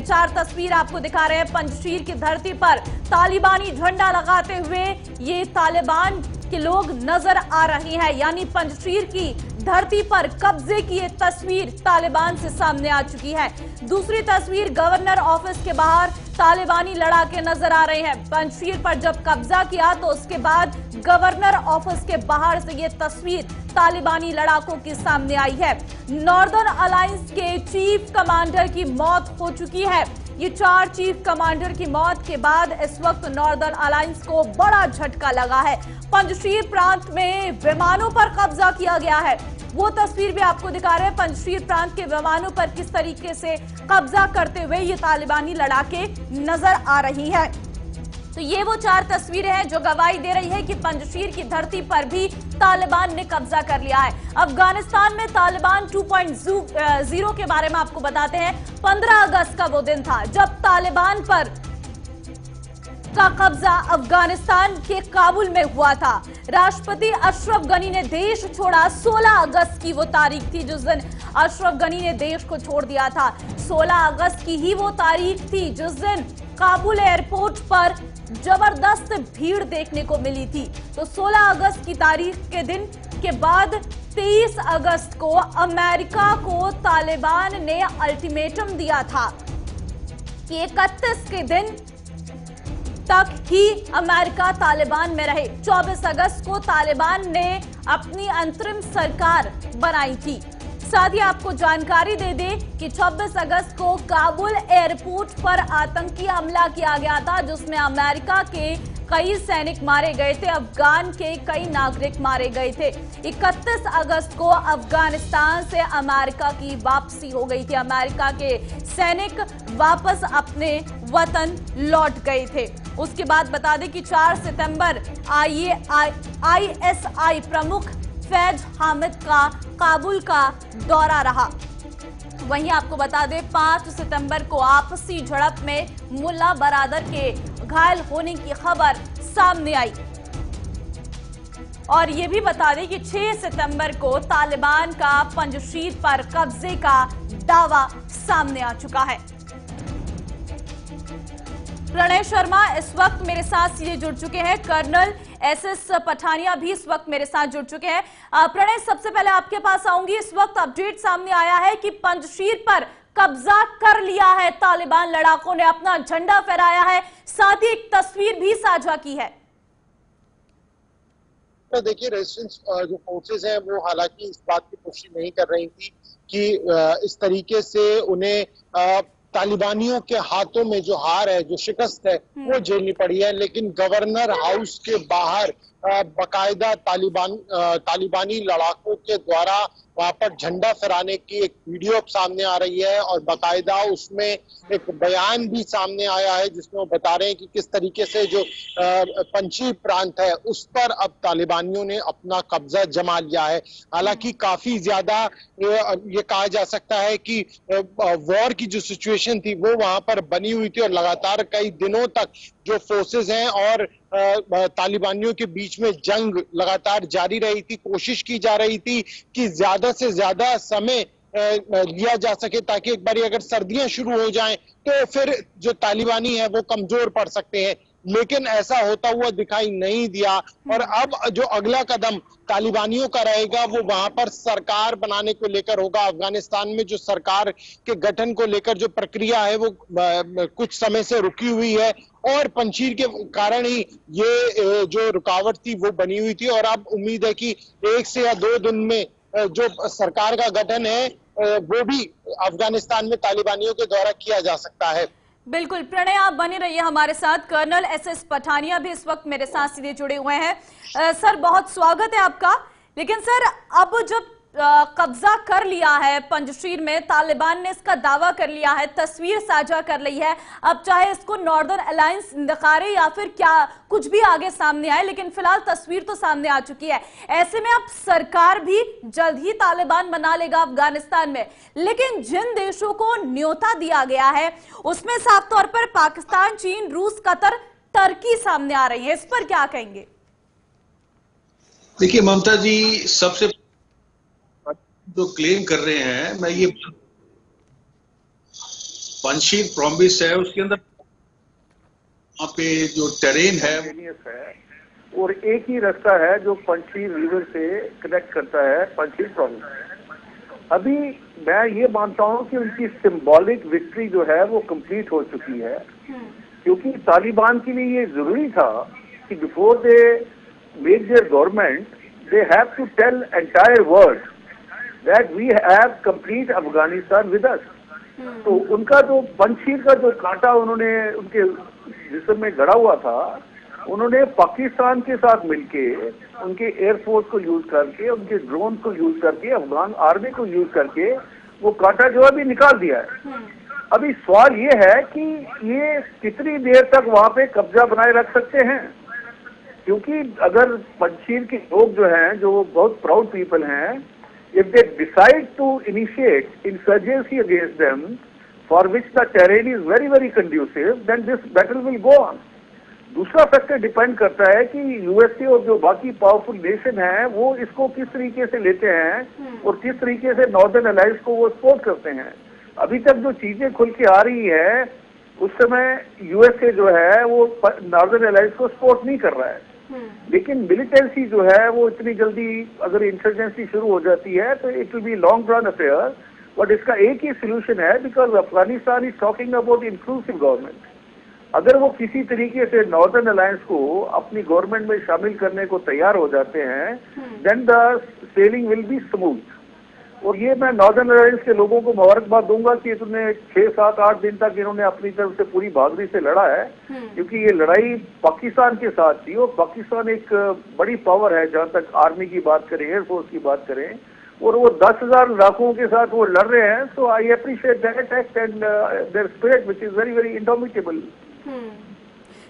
चार तस्वीर आपको दिखा रहे हैं। पंजशीर की धरती पर तालिबानी झंडा लगाते हुए ये तालिबान के लोग नजर आ रहे हैं, यानी पंजशीर की धरती पर कब्जे की ये तस्वीर तालिबान से सामने आ चुकी है। दूसरी तस्वीर गवर्नर ऑफिस के बाहर तालिबानी लड़ाके नजर आ रहे हैं। पंजशीर पर जब कब्जा किया तो उसके बाद गवर्नर ऑफिस के बाहर से ये तस्वीर तालिबानी लड़ाकों के सामने आई है। नॉर्दर्न अलायंस के चीफ कमांडर की मौत हो चुकी है। ये चार चीफ कमांडर की मौत के बाद इस वक्त नॉर्दर्न अलायंस को बड़ा झटका लगा है। पंजशीर प्रांत में विमानों पर कब्जा किया गया है। वो तस्वीर भी आपको दिखा रहे हैं। पंजशीर प्रांत के विमानों पर किस तरीके से कब्जा करते हुए ये तालिबानी लड़ाके नजर आ रही है। तो ये वो चार तस्वीरें हैं जो गवाही दे रही है कि पंजशीर की धरती पर भी तालिबान ने कब्जा कर लिया है। अफगानिस्तान में तालिबान 2.0 के बारे में आपको बताते हैं। 15 अगस्त का वो दिन था जब तालिबान पर का कब्जा अफगानिस्तान के काबुल में हुआ था। राष्ट्रपति अशरफ गनी ने देश छोड़ा। 16 अगस्त की वो तारीख थी जिस दिन अशरफ गनी ने देश को छोड़ दिया था। 16 अगस्त की ही वो तारीख थी जिस दिन काबुल एयरपोर्ट पर जबरदस्त भीड़ देखने को मिली थी। तो 16 अगस्त की तारीख के दिन के बाद 23 अगस्त को अमेरिका को तालिबान ने अल्टीमेटम दिया था कि 31 के दिन तक ही अमेरिका तालिबान में रहे। 24 अगस्त को तालिबान ने अपनी अंतरिम सरकार बनाई थी। साथ ही आपको जानकारी दे दें कि 26 अगस्त को काबुल एयरपोर्ट पर आतंकी हमला किया गया था जिसमें अमेरिका के कई सैनिक मारे गए थे, अफगान के कई नागरिक मारे गए थे। 31 अगस्त को अफगानिस्तान से अमेरिका की वापसी हो गई थी। अमेरिका के सैनिक वापस अपने वतन लौट गए थे। उसके बाद बता दें कि 4 सितंबर ISI प्रमुख फैज हामिद का काबुल का दौरा रहा। वहीं आपको बता दें 5 सितंबर को आपसी झड़प में मुल्ला बरादर के घायल होने की खबर सामने आई। और ये भी बता दें कि 6 सितंबर को तालिबान का पंजशीर पर कब्जे का दावा सामने आ चुका है। प्रणय शर्मा इस वक्त मेरे साथ सीधे जुड़ चुके हैं। कर्नल SS पठानिया भी इस वक्त मेरे साथ जुड़ चुके हैं। प्रणय, सबसे पहले आपके पास आऊंगी। इस वक्त अपडेट सामने आया है कि पंजशीर पर कब्जा कर लिया है तालिबान लड़ाकों ने, अपना झंडा फहराया है, साथ ही एक तस्वीर भी साझा की है। तो देखिए, रेजिस्टेंस जो फोर्सेस हैं वो हालांकि इस बात की पुष्टि नहीं कर रही थी कि इस तरीके से उन्हें तालिबानियों के हाथों में जो हार है, जो शिकस्त है, वो झेलनी पड़ी है। लेकिन गवर्नर हाउस के बाहर बकायदा तालिबानी लड़ाकों के द्वारा वहां पर झंडा फहराने की एक वीडियो सामने आ रही है और बकायदा उसमें एक बयान भी सामने आया है जिसमें वो बता रहे हैं कि किस तरीके से जो पंजशीर प्रांत है उस पर अब तालिबानियों ने अपना कब्जा जमा लिया है। हालांकि काफी ज्यादा ये कहा जा सकता है कि वॉर की जो सिचुएशन थी वो वहां पर बनी हुई थी और लगातार कई दिनों तक जो फोर्सेस हैं और तालिबानियों के बीच में जंग लगातार जारी रही थी। कोशिश की जा रही थी कि ज्यादा से ज्यादा समय लिया जा सके ताकि एक बार अगर सर्दियां शुरू हो जाएं तो फिर जो तालिबानी है वो कमजोर पड़ सकते हैं, लेकिन ऐसा होता हुआ दिखाई नहीं दिया। और अब जो अगला कदम तालिबानियों का रहेगा वो वहां पर सरकार बनाने को लेकर होगा। अफगानिस्तान में जो सरकार के गठन को लेकर जो प्रक्रिया है वो कुछ समय से रुकी हुई है और पंजशीर के कारण ही ये जो रुकावट थी वो बनी हुई थी। और अब उम्मीद है कि 1 से या 2 दिन में जो सरकार का गठन है वो भी अफगानिस्तान में तालिबानियों के द्वारा किया जा सकता है। बिल्कुल प्रणय, आप बने रहिए हमारे साथ। कर्नल SS पठानिया भी इस वक्त मेरे साथ सीधे जुड़े हुए हैं। सर, बहुत स्वागत है आपका। लेकिन सर, अब जब कब्जा कर लिया है पंजशीर में, तालिबान ने इसका दावा कर लिया है, तस्वीर साझा कर ली है, अब चाहे इसको नॉर्दर्न अलायंस नकारे या फिर क्या कुछ भी आगे सामने आए, लेकिन फिलहाल तस्वीर तो सामने आ चुकी है। ऐसे में अब सरकार भी जल्द ही तालिबान बना लेगा अफगानिस्तान में, लेकिन जिन देशों को न्योता दिया गया है उसमें साफ तौर पर पाकिस्तान, चीन, रूस, कतर, टर्की सामने आ रही है। इस पर क्या कहेंगे? देखिए ममता जी, सबसे जो क्लेम कर रहे हैं, मैं ये पंजशीर प्रॉमिस है, उसके अंदर वहाँ पे जो टेरेन है और एक ही रास्ता है जो पंजशीर रिवर से कनेक्ट करता है पंजशीर प्रोविंस। अभी मैं ये मानता हूँ कि उनकी सिंबॉलिक विक्ट्री जो है वो कंप्लीट हो चुकी है, क्योंकि तालिबान के लिए ये जरूरी था कि before they make their government they have to tell entire world that we have complete Afghanistan with us. तो उनका जो पंजशीर का जो कांटा उन्होंने उनके जिस्म में गड़ा हुआ था, उन्होंने पाकिस्तान के साथ मिलके उनके एयरफोर्स को यूज करके, उनके ड्रोन को यूज करके, अफगान आर्मी को यूज करके वो कांटा जो अभी निकाल दिया है। अभी सवाल ये है कि ये कितनी देर तक वहां पे कब्जा बनाए रख सकते हैं, क्योंकि अगर पंजशीर के लोग जो हैं, जो बहुत प्राउड पीपल हैं, if they decide to initiate insurgency against them, for which the terrain is very very conducive, then this battle will go on. दूसरा फैक्टर डिपेंड करता है कि यूएसए और जो बाकी पावरफुल नेशन हैं वो इसको किस तरीके से लेते हैं और किस तरीके से नॉर्दर्न अलायंस को वो सपोर्ट करते हैं। अभी तक जो चीजें खुल के आ रही है, उस समय यूएसए जो है वो नॉर्दर्न अलायंस को सपोर्ट नहीं कर रहा है, लेकिन मिलिटेंसी जो है वो इतनी जल्दी अगर इंसर्जेंसी शुरू हो जाती है तो it will be long run affair. But इसका एक ही सोल्यूशन है, because Afghanistan is talking about inclusive government. अगर वो किसी तरीके से नॉर्दर्न अलायंस को अपनी गवर्नमेंट में शामिल करने को तैयार हो जाते हैं, then the sailing will be smooth. और ये मैं नॉर्दर्न अलायंस के लोगों को मुबारकबाद दूंगा कि तुमने 6, 7, 8 दिन तक इन्होंने अपनी तरफ से पूरी बहादुरी से लड़ा है, क्योंकि ये लड़ाई पाकिस्तान के साथ थी और पाकिस्तान एक बड़ी पावर है जहां तक आर्मी की बात करें, एयरफोर्स की बात करें, और वो 10,000 लड़ाकों के साथ वो लड़ रहे हैं। So I appreciate that act and their spirit which is very very indomitable.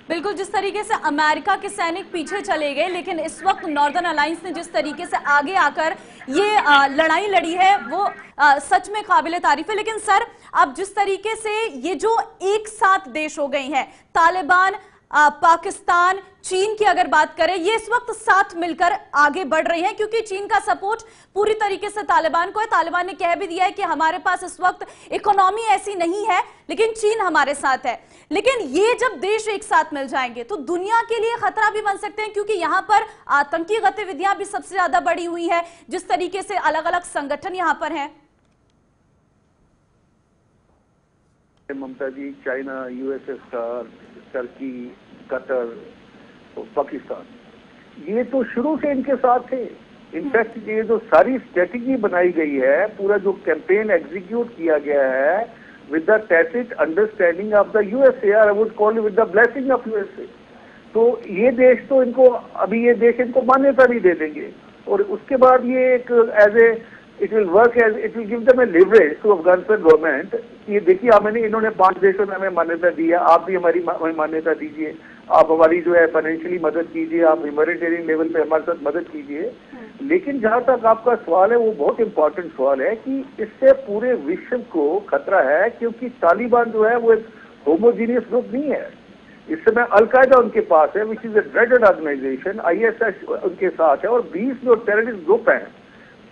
बिल्कुल, जिस तरीके से अमेरिका के सैनिक पीछे चले गए, लेकिन इस वक्त नॉर्दर्न अलायंस ने जिस तरीके से आगे आकर ये लड़ाई लड़ी है वो सच में काबिले तारीफ है। लेकिन सर, अब जिस तरीके से ये जो एक साथ देश हो गए हैं, तालिबान, पाकिस्तान, चीन की अगर बात करें, ये इस वक्त साथ मिलकर आगे बढ़ रहे हैं, क्योंकि चीन का सपोर्ट पूरी तरीके से तालिबान को है। तालिबान ने कह भी दिया है कि हमारे पास इस वक्त इकोनॉमी ऐसी नहीं है, लेकिन चीन हमारे साथ है। लेकिन ये जब देश एक साथ मिल जाएंगे तो दुनिया के लिए खतरा भी बन सकते हैं, क्योंकि यहां पर आतंकी गतिविधियां भी सबसे ज्यादा बढ़ी हुई है, जिस तरीके से अलग अलग संगठन यहां पर हैं। ममता जी, चाइना, यूएसएसआर, टर्की, कतर और पाकिस्तान, ये तो शुरू से इनके साथ थे। इनफैक्ट ये जो सारी स्ट्रेटेजी बनाई गई है, पूरा जो कैंपेन एग्जीक्यूट किया गया है with the tacit understanding of the USA, or I would call it with the blessing of USA। तो ये देश तो इनको अभी ये देश इनको मान्यता नहीं दे देंगे, और उसके बाद ये एक as a it will work as it will give them a leverage to Afghanistan government. ये देखिए, हमें इन्होंने 5 देशों ने हमें मान्यता दी है, आप भी हमारी मान्यता दीजिए, आप हमारी जो है फाइनेंशियली मदद कीजिए, आप ह्यूमैनिटेरियन लेवल पे हमारे साथ मदद कीजिए। लेकिन जहां तक आपका सवाल है वो बहुत इंपॉर्टेंट सवाल है कि इससे पूरे विश्व को खतरा है, क्योंकि तालिबान जो है वो एक होमोजीनियस ग्रुप नहीं है। इस समय अलकायदा उनके पास है, which is a dreaded organisation, ISS उनके साथ है, और 20 जो टेररिस्ट ग्रुप हैं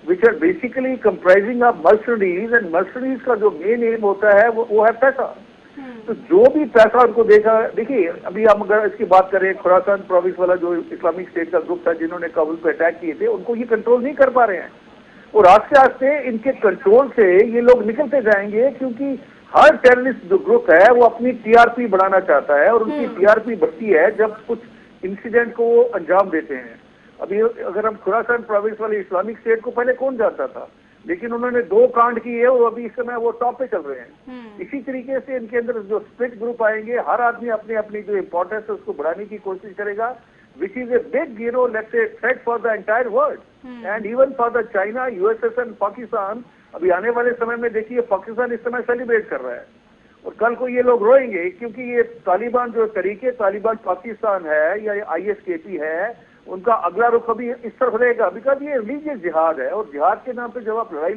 which are basically comprising of mercenaries, and mercenaries का जो मेन एम होता है वो है पैसा। तो जो भी पैसा उनको देखा, देखिए अभी हम अगर इसकी बात करें, खुरासान प्रोविंस वाला जो इस्लामिक स्टेट का ग्रुप था जिन्होंने काबुल पे अटैक किए थे, उनको ये कंट्रोल नहीं कर पा रहे हैं, और आस्ते आस्ते इनके कंट्रोल से ये लोग निकलते जाएंगे, क्योंकि हर टेररिस्ट जो ग्रुप है वो अपनी TRP बढ़ाना चाहता है, और उनकी TRP बढ़ती है जब कुछ इंसिडेंट को वो अंजाम देते हैं। अभी अगर हम खुरासान प्रोविंस वाले इस्लामिक स्टेट को पहले कौन जानता था, लेकिन उन्होंने 2 कांड किए और अभी इस समय वो टॉप पे चल रहे हैं। इसी तरीके से इनके अंदर जो स्प्लिट ग्रुप आएंगे, हर आदमी अपनी अपनी जो इंपॉर्टेंस है उसको बढ़ाने की कोशिश करेगा, विच is a big let's say threat for the entire world and even for the China, USSR and Pakistan. अभी आने वाले समय में देखिए, पाकिस्तान इस समय सेलिब्रेट कर रहा है, और कल को ये लोग रोएंगे, क्योंकि ये तालिबान जो तरीके तालिबान पाकिस्तान है या ISKP है, उनका अगला रुख अभी इस तरफ रहेगा, बिकॉज ये रिलीजियस जिहाद है, और जिहाद के नाम पे जब आप लड़ाई